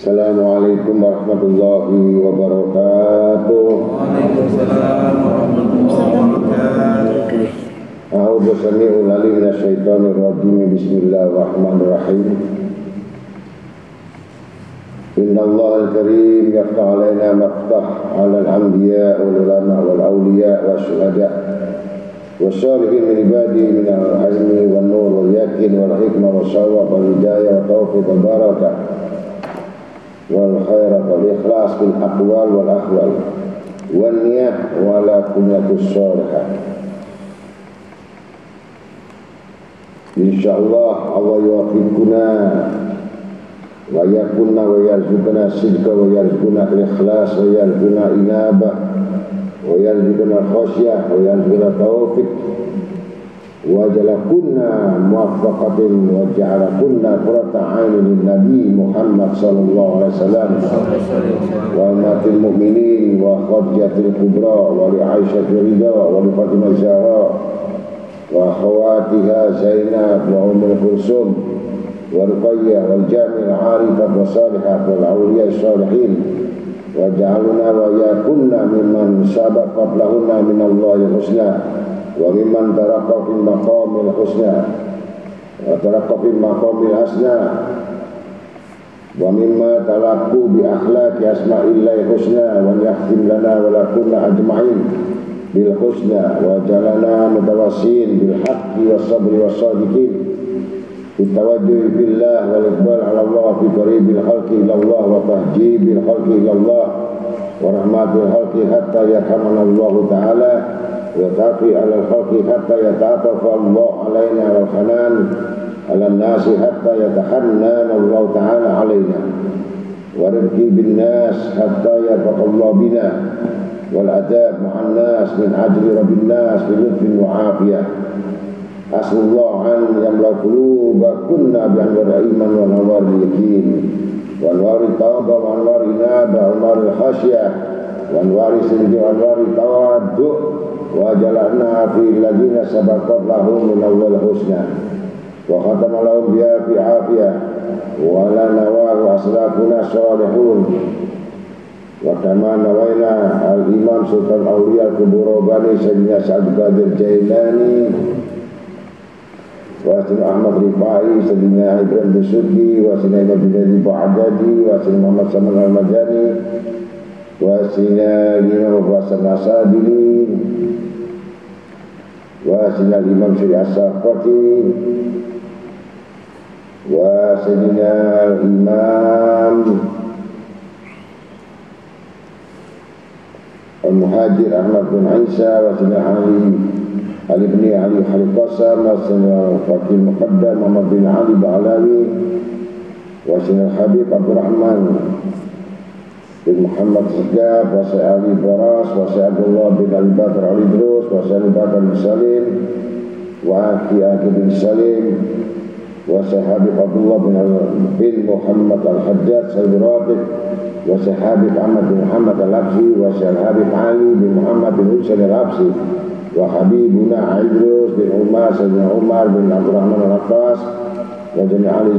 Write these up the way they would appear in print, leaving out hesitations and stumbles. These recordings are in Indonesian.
Assalamualaikum warahmatullahi wabarakatuh. Waalaikumsalam warahmatullahi wabarakatuh. A'udzu samii'ul 'aliim minasyaitonir rajiim. Bismillahirrahmanirrahim. Innallahal karim yaftah 'alaina maftah 'alal anbiya' wal ulama wal awliya' wasyuhada' wasyalihin min ibadihi minal ilmi wan nur wal yaqin wal hikmah wasyawab wal hidayah wa taufiq wal barakah wal khairat wal ikhlas bil aqwal wal ahwal wan niyah wala kunyatus sholihah. Insyaallah Allah yuwaffiquna wa yakunna wa yarzuqna sidqa wa yarzuqna ikhlas wa yarzuqna inabah wa yarzuqna khasyah wa yarzuqna taufiq wa jalakunna muwaffaqatin wa ja'alakunna qurrata 'ainin lin nabi Muhammad sallallahu alaihi wasallam wa umatil mu'minin wa khadijatil kubra wa li Aisyah ridha wa li Fatimah Zahra wa akhawatiha Zainab wa Ummul Kulsum wa Ruqayyah wal jami'il 'arifat wa salihat wal awliya sholihin wa ja'alna wa yakunna mimman sabaqat lahunna minallahi husna wa mimman taraqqa fil maqamil husna wa taraqqa fil maqamil hasna wa mimma talaqqu bi akhlaqi asma'illahi husna wa yahtim lana wa lakunna ajma'in bil husna wa jalana mutawassin bil haqqi was sabri was sadiqin bitawajjuhi billah wal iqbal ala Allah fi qaribil khalqi ila Allah wa tahjibil khalqi ila Allah wa rahmatil khalqi hatta yarhamana Allah ta'ala wa ta'fi ala al-khalqi hatta yata'atafa Allah alaina wal hanan ala an-nasi hatta yatahannan Allah ta'ala alaina wa rizqi bin nas hatta yarfaqa Allah bina wal adab ma'an nas min ajli rabbin nas bi lutfin wa afiyah. Asallallahu an yamla quluba kunna bi anwar iman wa anwar yakin wa anwar tauba wa anwar inaba wa anwar khasyah wa anwar sidqi wa anwar tawaddu wa jalana fi alladhina sabaqat lahum min awwal husna wa khatama lahum biha fi afiyah wa lana wa aslafuna salihun wa kama nawaina al-imam sultan awliya al-kubur bani sayyidina Sa'd Qadir Jailani wa Sayyidina Ahmad Rifai, Sayyidina Ibrahim Bisuki, wa Sayyidina Imam Bidadi Ba'adadi, wa Sayyidina Muhammad Saman Al-Madani, wa Sayyidina Imam Abu Hasan Asadili, wa Sayyidina Imam Syekh As-Saqati, wa Sayyidina Imam Al-Muhajir Ahmad bin Isa, wa Sayyidina Ali bin Ali Khalifasam, wa Sayyidina Fakir Muqaddam Muhammad bin Ali Ba'alawi, wa Sayyidina Habib Abdurrahman bin Muhammad Segaf, wa Sayyidina Ali Baras, wa Sayyidina Abdullah bin Ali Bakar Ali Drus, wa Sayyidina Bakar bin Salim, wa Aki bin Salim, wa Sayyidina Habib Abdullah bin Muhammad Al-Hajjaj Sayyid Ratib, wa Sayyidina Habib Ahmad bin Muhammad Al-Absi, wa Sayyidina Habib Ali bin Muhammad bin Husain Al-Absi, wa Habibuna Idrus bin Umar, Sayyidina Umar bin Abdurrahman Al-Abbas, wa Sayyidina Ali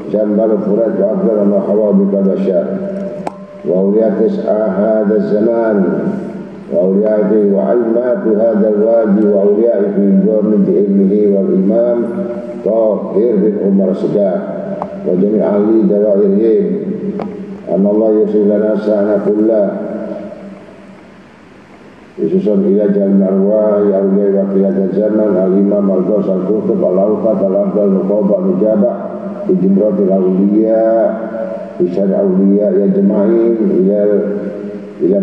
Jambal Furat wa Abdullah wa Hawabi Kabashar, wa awliya tis'a hadha zaman, wa awliyati wa aimatu hadha al-wadi, wa awliyai fi gorniti ilmihi wal imam Tahir bin Umar Segaf, wa jami' ahli dawairihim. Anallahu yusil lana sa'ana kullah khususan ila jalan arwah ya awliya wa qiyad zaman al-imam al-ghaus al-qutub al-awqat al-afdal al-muqabah al-mujabah bi jumratil awliya bi syar' awliya ya jama'in ila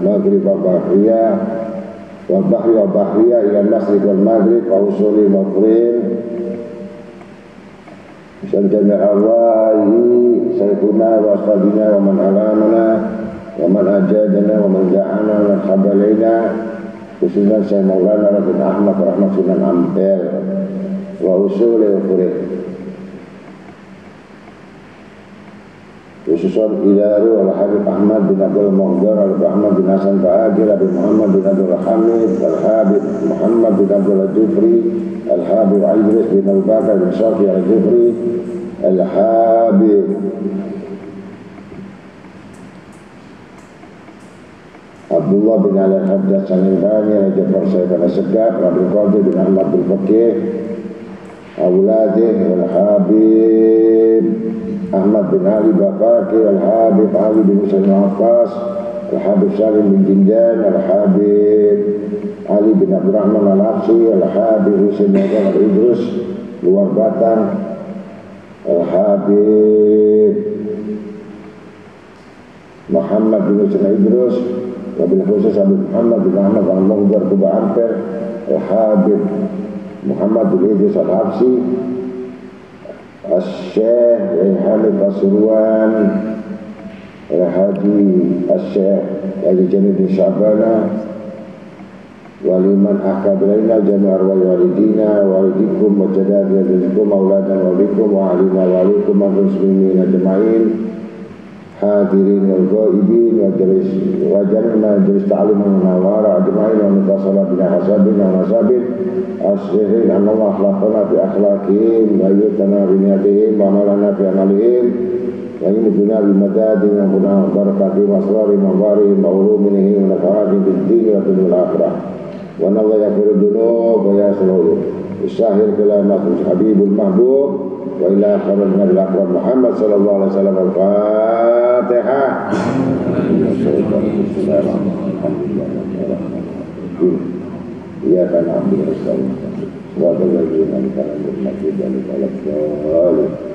maghrib wa bahriyah wa bahri wa bahriyah ila masjid wal maghrib wa usuli maqrim khususan jami' arwahi sayyiduna wa ashabina wa man alamana wa man ajadana wa man da'ana wa man khabalaina khususnya Syekh Maulana Rasul Ahmad Rahmat Sunan Ampel wa usuli ukhri khususan ilaru al-Habib Ahmad bin Abdul Muhdar al-Habib Ahmad bin Hasan Ba'agil Habib Muhammad bin Abdul Hamid al-Habib Muhammad bin Abdul Jufri al-Habib Idris bin Al-Bakar bin Syafi al-Jufri al-Habib Abdullah bin Ali Al-Haddad Sanibani Al-Jafar Sayyid Al-Segaf Abdul Qadir bin Ahmad bin Fakih Awladih Al-Habib Ahmad bin Ali Bafakir Al-Habib Ali bin Musa Al-Abbas Al-Habib Salim bin Jinjan Al-Habib Ali bin Abdurrahman Al-Absi Al-Habib Husain Yazan Al-Idrus Luar Batang Al-Habib Muhammad bin Husain Al-Idrus wabil khusus Habib Muhammad bin Ahmad Al-Mughjar Kuba Ampel Al-Habib Muhammad bin Idris Al-Habsi Al-Syekh Al-Hamid Pasuruan Al-Haji Al-Syekh Al-Jamid bin Syabana waliman akabirina jami'ar walidina walidikum wa jadadikum mauladan walikum wa alina walikum wa muslimin ajma'in hadirin wal ghaibin wa jalis ta'lim wa nawara ajma'in wa mutasala bina hasabin wa nasabin asyirin anna akhlaqana fi akhlaqihim wa yutana biniyatihim wa amalana fi amalihim wa yumduna bimadadin wa kuna barakatihim wa asrari mabarihim wa uruminihim wa nafaratihim fid din wa dunyal akhirah wa nalla yaghfiru dhunub wa yasruhu isahir kalamat habibul mahbub wa ila akhirin nabil akram Muhammad sallallahu alaihi wasallam al-Fatihah. Iyyaka na'budu wa nasta'in siratal ladzina an'amta 'alaihim ghairil maghdubi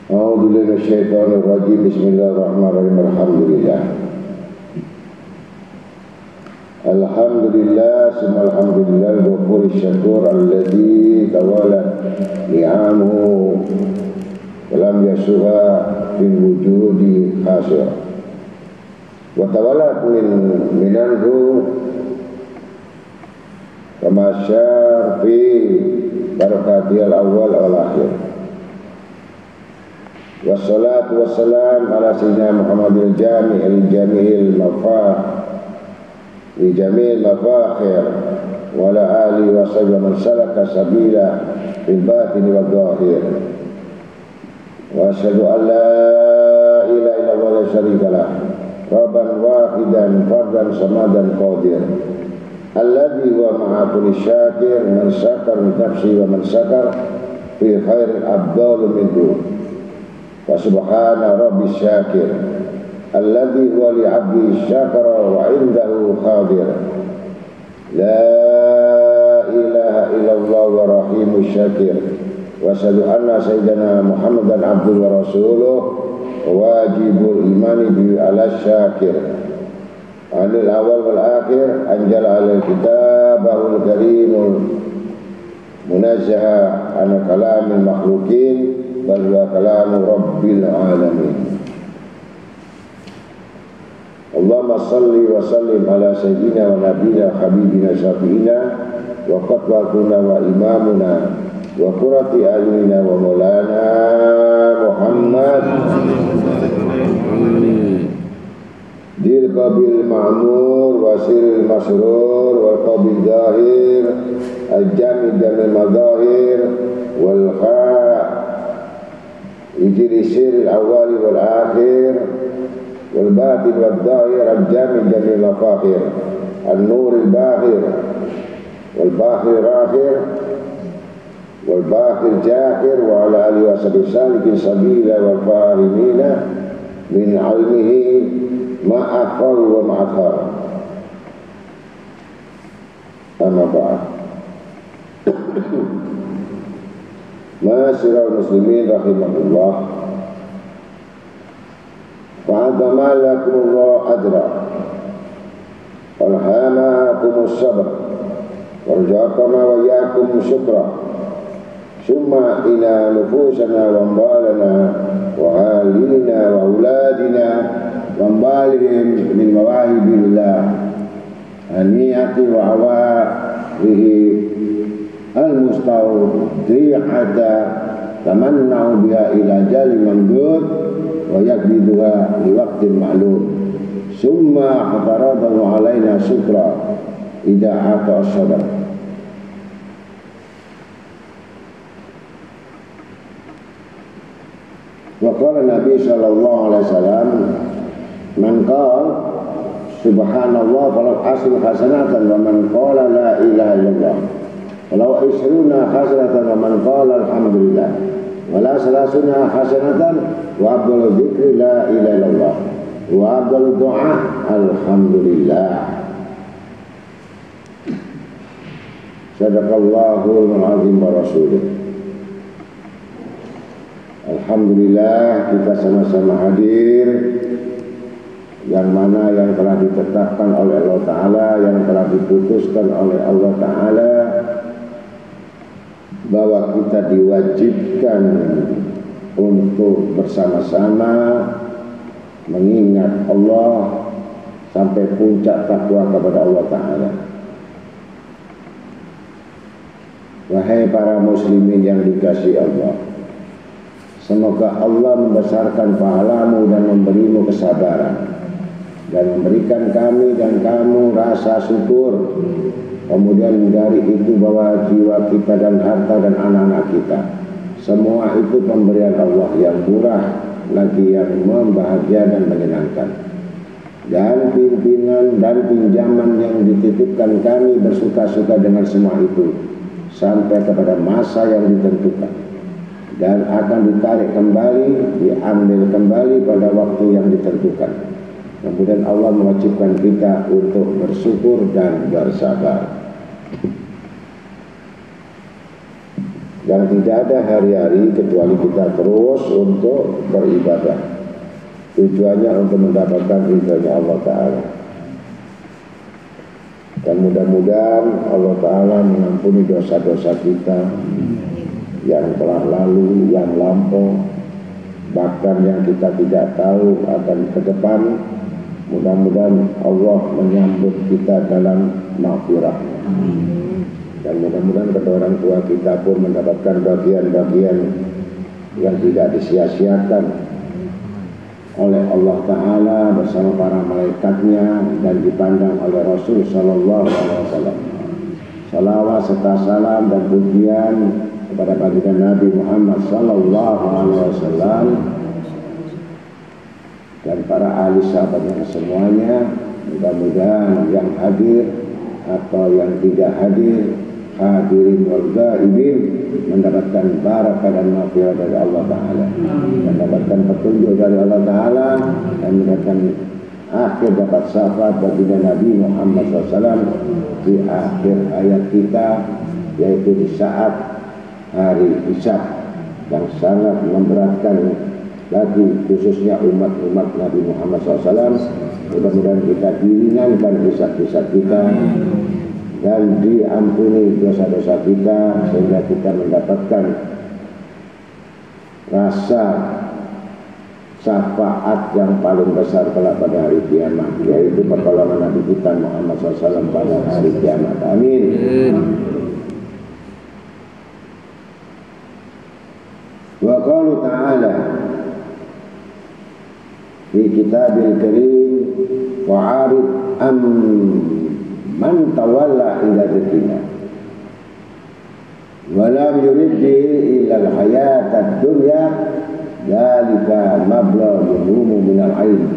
A'udzu billahi minasyaitonir rajim. Bismillahirrahmanirrahim. Alhamdulillah summa alhamdulillah al-ghafurur syakur alladzi tawala ni'amuhu wa lam yasuha fil wujudi khasira wa tawala minanhu kama syar fi barakatihil awwal wal akhir. Wassalatu wassalam ala sayyidina Muhammadil jami'il mafah li jami'il mafakhir wa ala alihi wa sahbihi man salaka sabila fil batini wad dhahir. Wa asyhadu an la ilaha illallah la syarika lah rabban wahidan fardan samadan qadir alladzi huwa ma'a kulli syakir man syakar min nafsi wa man syakar fi khairil abdal minhu. Wa subhana rabbi syakir alladzi huwa li 'abdi syakara wa 'indahu khadir. La ilaha illallah wa rahimu syakir. Wa asyhadu anna sayyidana Muhammadan abduhu wa rasuluh wajibul imani bi ala syakir. Anil awal wal akhir anjala alal kitabahul karimul munazzaha an kalamil makhluqin bal wa kalamu rabbil alamin. Allahumma salli wa sallim ala sayyidina wa nabiyina habibina syafi'ina wa qatwatuna wa imamuna wa qurrati ayunina wa maulana Muhammad dil qabil ma'mur wa siril masrur wal qabil zahir al-jami' jamil madahir wal Ijri siril awali wal akhir wal batin wal dhahir al-jami' jamil mafakhir al-nuril bahir wal bahir akhir wal bahir jahir wa ala alihi wa salikin sabila wal fahimina min ilmihi ma'afar wa ma'afar amma ba'd. Ma'asyiral muslimin rahimahullah, fa'adama lakumullah ajra walhamakumus sabr warjaqama wa yakum syukra summa ina nufusana wa ambalana wa halina wa auladina wa ambalihim min mawahibillah aniyati wa awarihi al-mustawdi'ata tamanna'u biha ila jali mamdud wa yakbiduha li waqtin ma'lum summa hataradahu alaina syukra idha ata as-sadar. Wa qala Nabi sallallahu alaihi wasallam, man qala subhanallah falahu asru hasanatan wa man qala la ilaha illallah falahu isruna hasanatan wa man qala alhamdulillah wala salasuna hasanatan wa afdalu dzikri la ilaha illallah wa afdalu du'a alhamdulillah. Sadaqallahul azim wa rasuluh. Alhamdulillah kita sama-sama hadir, yang mana yang telah ditetapkan oleh Allah Ta'ala, yang telah diputuskan oleh Allah Ta'ala, bahwa kita diwajibkan untuk bersama-sama mengingat Allah sampai puncak takwa kepada Allah Ta'ala. Wahai para muslimin yang dikasihi Allah, semoga Allah membesarkan pahalamu dan memberimu kesabaran dan memberikan kami dan kamu rasa syukur. Kemudian dari itu bahwa jiwa kita dan harta dan anak-anak kita, semua itu pemberian Allah yang murah lagi yang membahagia dan menyenangkan. Dan pimpinan dan pinjaman yang dititipkan kami bersuka-suka dengan semua itu sampai kepada masa yang ditentukan dan akan ditarik kembali, diambil kembali pada waktu yang ditentukan. Kemudian Allah mewajibkan kita untuk bersyukur dan bersabar. Dan tidak ada hari-hari kecuali kita terus untuk beribadah. Tujuannya untuk mendapatkan ridhonya Allah Ta'ala. Dan mudah-mudahan Allah Ta'ala mengampuni dosa-dosa kita yang telah lalu, yang lampau, bahkan yang kita tidak tahu akan ke depan. Mudah-mudahan Allah menyambut kita dalam maghfirah-Nya. Dan mudah-mudahan kedua orang tua kita pun mendapatkan bagian-bagian yang tidak disia-siakan oleh Allah Ta'ala bersama para malaikatnya dan dipandang oleh Rasul Sallallahu Alaihi Wasallam. Salawat serta salam dan pujian kepada baginda Nabi Muhammad Sallallahu Alaihi Wasallam dan para ahli sahabatnya semuanya. Mudah-mudahan yang hadir atau yang tidak hadir, hadirin wal ghaibin, mendapatkan barakah dan maghfirah dari Allah Ta'ala, mendapatkan petunjuk dari Allah Ta'ala, dan mendapatkan akhir dapat syafaat bagi Nabi Muhammad SAW di akhir hayat kita, yaitu di saat hari hisab yang sangat memberatkan bagi khususnya umat-umat Nabi Muhammad SAW. Mudah-mudahan kita diringankan hisab-hisab kita dan diampuni dosa-dosa kita, sehingga kita mendapatkan rasa syafaat yang paling besar kelak pada hari kiamat, yaitu pertolongan Nabi kita Muhammad SAW pada hari kiamat. Amin. Wa qalu ta'ala fi kitabil karim wa'arid man tawalla ila dzikrina wa lam yurid illa al-hayatad dunya dzalika mablaghuhum minal ilm.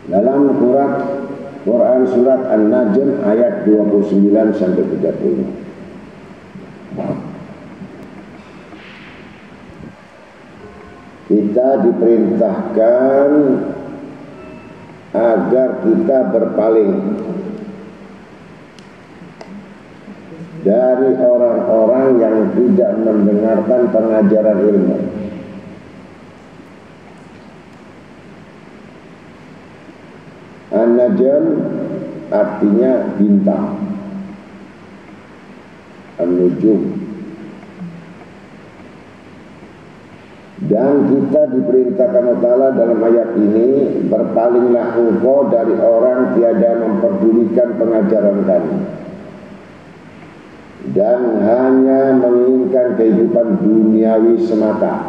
Dalam Quran surat An-Najm ayat 29 sampai 30. Kita diperintahkan agar kita berpaling dari orang-orang yang tidak mendengarkan pengajaran ilmu. An-Najm artinya bintang, An-Nujum. Dan kita diperintahkan Allah Ta'ala dalam ayat ini, berpalinglah engkau dari orang tiada memperdulikan pengajaran kami dan hanya menginginkan kehidupan duniawi semata.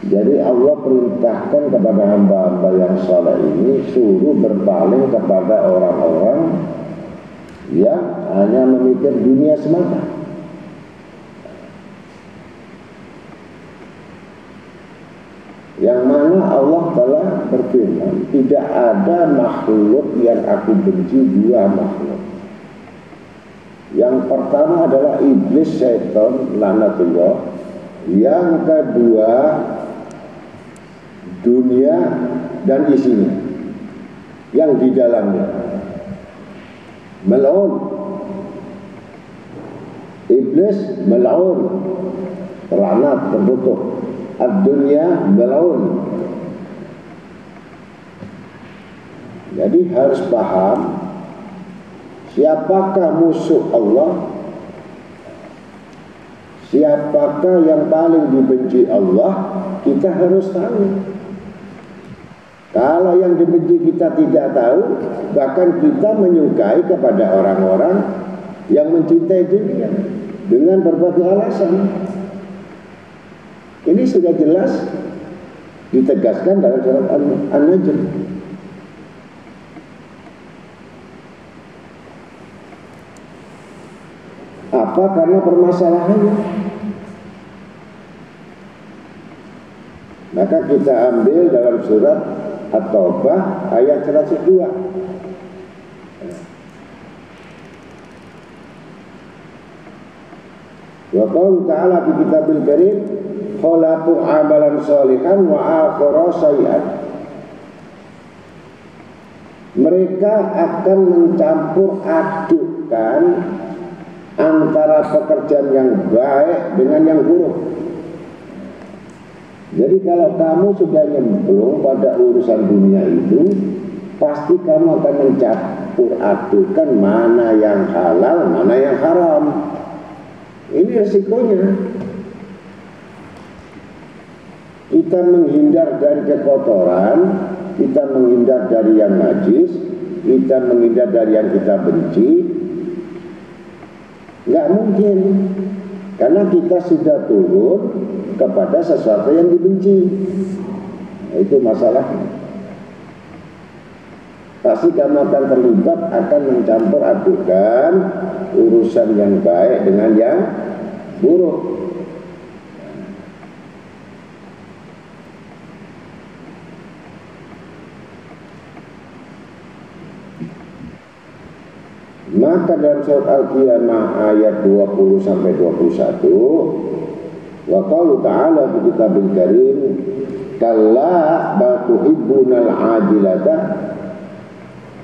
Jadi Allah perintahkan kepada hamba-hamba yang saleh ini suruh berpaling kepada orang-orang yang hanya memikir dunia semata. Allah telah berfirman, tidak ada makhluk yang aku benci, dua makhluk. Yang pertama adalah iblis, syaitan, laknatullah. Yang kedua, dunia dan isinya, yang di dalamnya. Mal'un. Iblis mal'un, terlaknat, terkutuk. Ad-dunya mal'un. Jadi harus paham siapakah musuh Allah, siapakah yang paling dibenci Allah, kita harus tahu. Kalau yang dibenci kita tidak tahu, bahkan kita menyukai kepada orang-orang yang mencintai dunia dengan berbagai alasan. Ini sudah jelas ditegaskan dalam surat An-Najm. Apa? Karena permasalahannya. Maka kita ambil dalam surat At-Taubah ayat 102. Wa qala ta'ala fi kitabil karim, khalaqu amalan sholihan wa akhara sayyi'an. Mereka akan mencampur adukkan antara pekerjaan yang baik dengan yang buruk. Jadi kalau kamu sudah nyemplung pada urusan dunia itu, pasti kamu akan mencampur adukan mana yang halal, mana yang haram. Ini resikonya. Kita menghindar dari kekotoran, kita menghindar dari yang najis, kita menghindar dari yang kita benci. Nggak mungkin, karena kita sudah turun kepada sesuatu yang dibenci. Nah, itu masalahnya. Pasti kamu akan terlibat, akan mencampur adukan urusan yang baik dengan yang buruk. Maka dalam surat Al-Qiyamah ayat 20 sampai 21, wa qala ta'ala fi kitabil karim, kalla bal tuhibbunal ajilata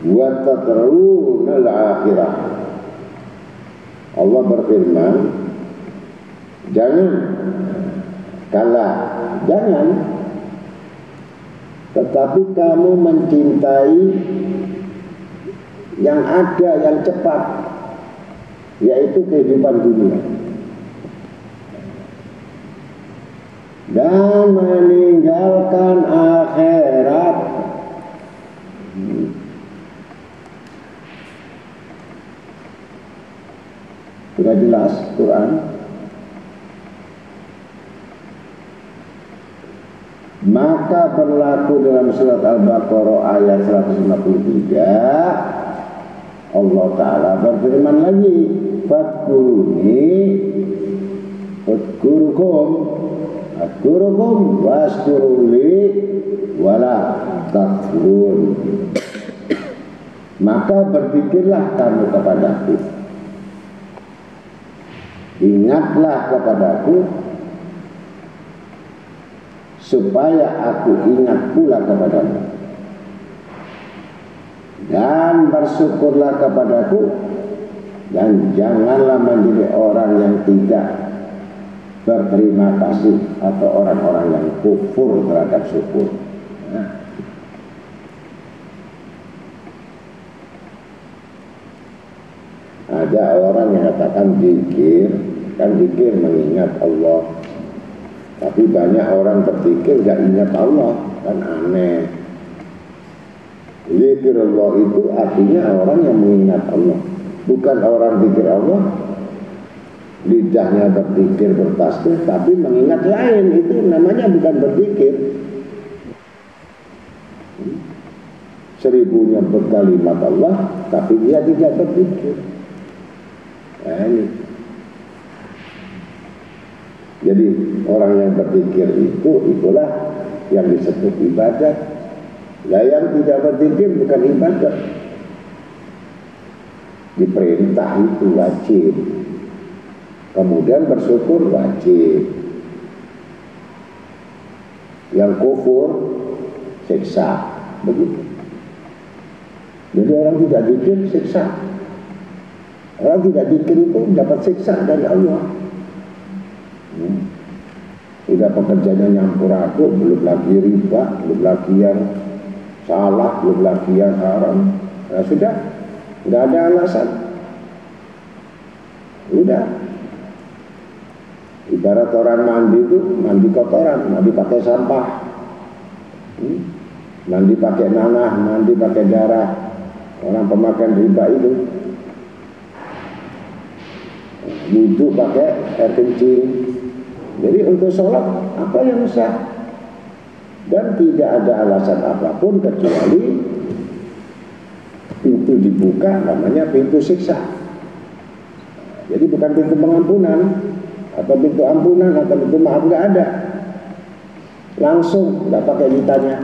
wa tatrunal akhirah. Allah berfirman, jangan, kalla, jangan, tetapi kamu mencintai yang ada, yang cepat, yaitu kehidupan dunia, dan meninggalkan akhirat. Sudah jelas Quran. Maka berlaku dalam surat Al-Baqarah ayat 153, Allah Ta'ala berfirman lagi, fadkuruni fadkurukum adkurukum waskuruli wala takfurun. Maka berpikirlah kamu kepadaku, ingatlah kepadaku, supaya aku ingat pula kepadamu. Dan bersyukurlah kepadaku, dan janganlah menjadi orang yang tidak berterima kasih atau orang-orang yang kufur terhadap syukur. Nah. Ada orang yang katakan zikir, kan zikir mengingat Allah. Tapi banyak orang berpikir gak ingat Allah, kan aneh. Zikir Allah itu artinya orang yang mengingat Allah, bukan orang zikir Allah lidahnya berpikir bertasbih tapi mengingat lain. Itu namanya bukan berzikir. Seribunya berkalimat Allah tapi dia tidak berpikir. Nah, ini. Jadi orang yang berpikir itu, itulah yang disebut ibadat. Lah yang tidak berzikir bukan ibadat. Diperintah itu wajib, kemudian bersyukur wajib. Yang kufur siksa, begitu. Jadi orang tidak zikir siksa. Orang tidak zikir itu dapat siksa dari Allah. Sudah pekerjaannya nyampur aduk, belum lagi riba, belum lagi yang salah, belum lagi yang haram. Nah sudah, tidak ada alasan. Sudah. Ibarat orang mandi itu, mandi kotoran, mandi pakai sampah, mandi pakai nanah, mandi pakai darah. Orang pemakan riba itu wudhu pakai air kencing. Jadi untuk sholat apa yang sah? Dan tidak ada alasan apapun kecuali pintu dibuka, namanya pintu siksa. Jadi bukan pintu pengampunan atau pintu ampunan atau pintu maaf, nggak ada. Langsung, nggak pakai ditanya.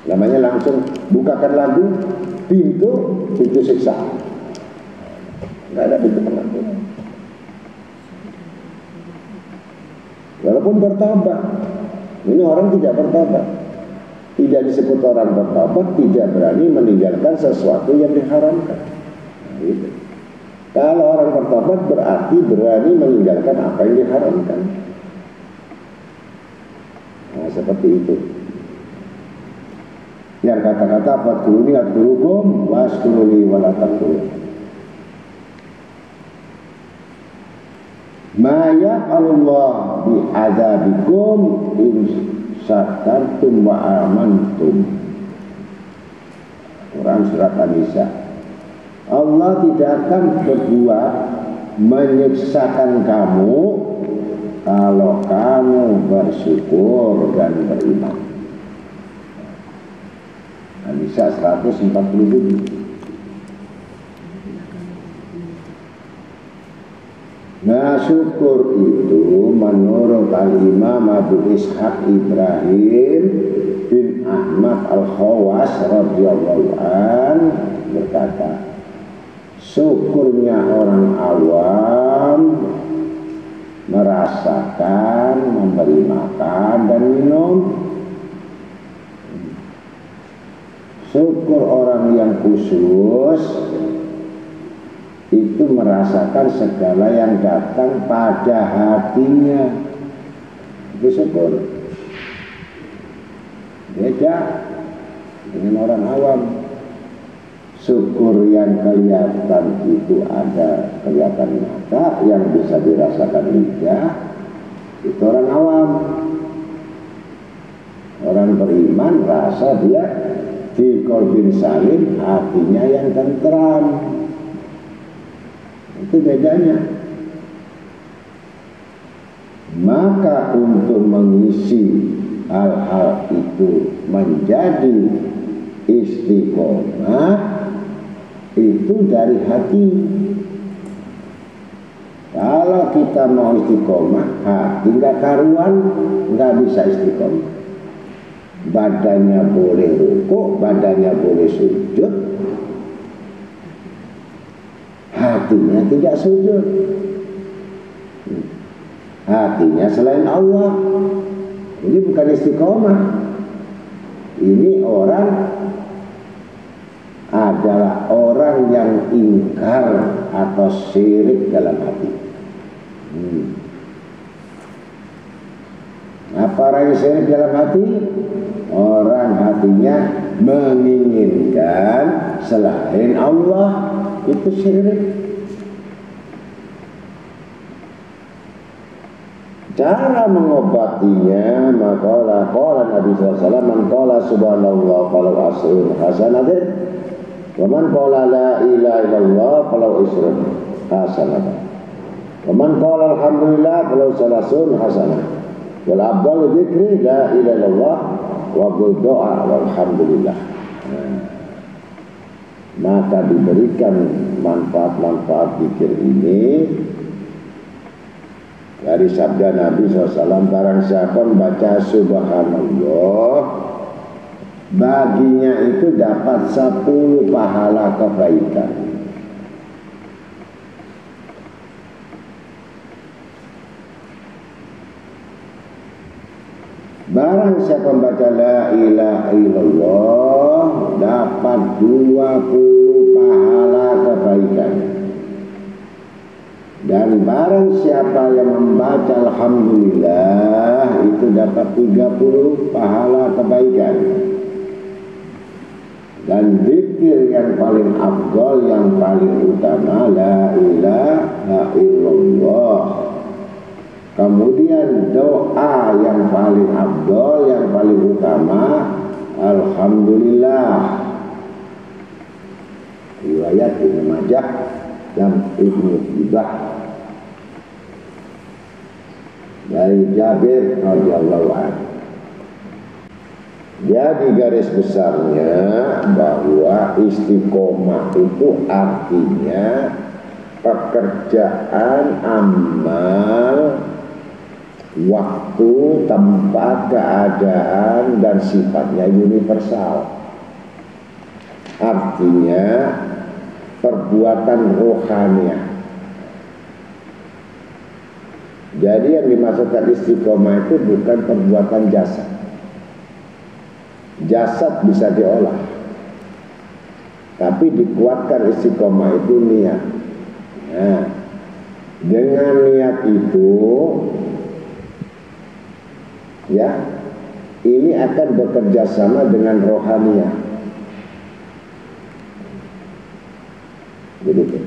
Namanya langsung bukakan lagu pintu siksa. Nggak ada pintu pengampunan. Walaupun bertobat, ini orang tidak bertobat. Tidak disebut orang bertobat, tidak berani meninggalkan sesuatu yang diharamkan. Nah, gitu. Kalau orang bertobat berarti berani meninggalkan apa yang diharamkan. Nah, seperti itu. Yang kata-kata fadkuruni adkurukum waskuruni walatakkurun. Maya Allah bi'adabikum in syakartum wa amantum. Quran surat An-Nisa. Allah tidak akan berbuat menyiksakan kamu kalau kamu bersyukur dan beriman. An-Nisa 147. Nah, syukur itu menurut Al-Imam Abu Ishaq Ibrahim bin Ahmad Al-Khawas radhiyallahu an berkata, syukurnya orang awam merasakan, memberi makan dan minum. Syukur orang yang khusus itu merasakan segala yang datang pada hatinya. Itu syukur. Beda dengan orang awam. Syukur yang kelihatan itu ada kelihatan mata, yang bisa dirasakan lidah, itu orang awam. Orang beriman rasa dia di qalbin salim, hatinya yang tentram. Itu bedanya. Maka untuk mengisi hal-hal itu menjadi istiqomah itu dari hati. Kalau kita mau istiqomah, hati nggak karuan, nggak bisa istiqomah. Badannya boleh rukuk, badannya boleh sujud, hatinya tidak sujud. Hatinya selain Allah. Ini bukan istiqomah. Ini orang adalah orang yang ingkar atau syirik dalam hati. Apa orang yang syirik dalam hati? Orang hatinya menginginkan selain Allah. Itu syirik. Cara mengobatinya, maka qala Nabi sallallahu alaihi wasallam, man qala subhanallah falau asrun hasanatan, wa man qala la ilaha illallah falau isrun hasanatan, wa man qala alhamdulillah falau salasun hasanah, wal afdalu dzikri la ilaha illallah wa doa walhamdulillah. Maka diberikan manfaat-manfaat zikir ini Dari sabda Nabi SAW, barang siapa membaca subhanallah, baginya itu dapat 10 pahala kebaikan. Barang siapa membaca la ilaha illallah, dapat 20 pahala kebaikan. Dan barang siapa yang membaca alhamdulillah, itu dapat 30 pahala kebaikan. Dan zikir yang paling afdal, yang paling utama, la ilaha illallah. Kemudian doa yang paling afdal, yang paling utama, alhamdulillah. Riwayat Ibnu Majah dan Ibnu Hibban dari Jabir radhiyallahu anhu. Jadi garis besarnya bahwa istiqomah itu artinya pekerjaan, amal, waktu, tempat, keadaan, dan sifatnya universal. Artinya perbuatan rohaniah. Jadi yang dimaksudkan istiqomah itu bukan perbuatan jasad. Jasad bisa diolah, tapi dikuatkan istiqomah itu niat. Nah, dengan niat itu, ya, ini akan bekerja sama dengan rohaniah. Begitu.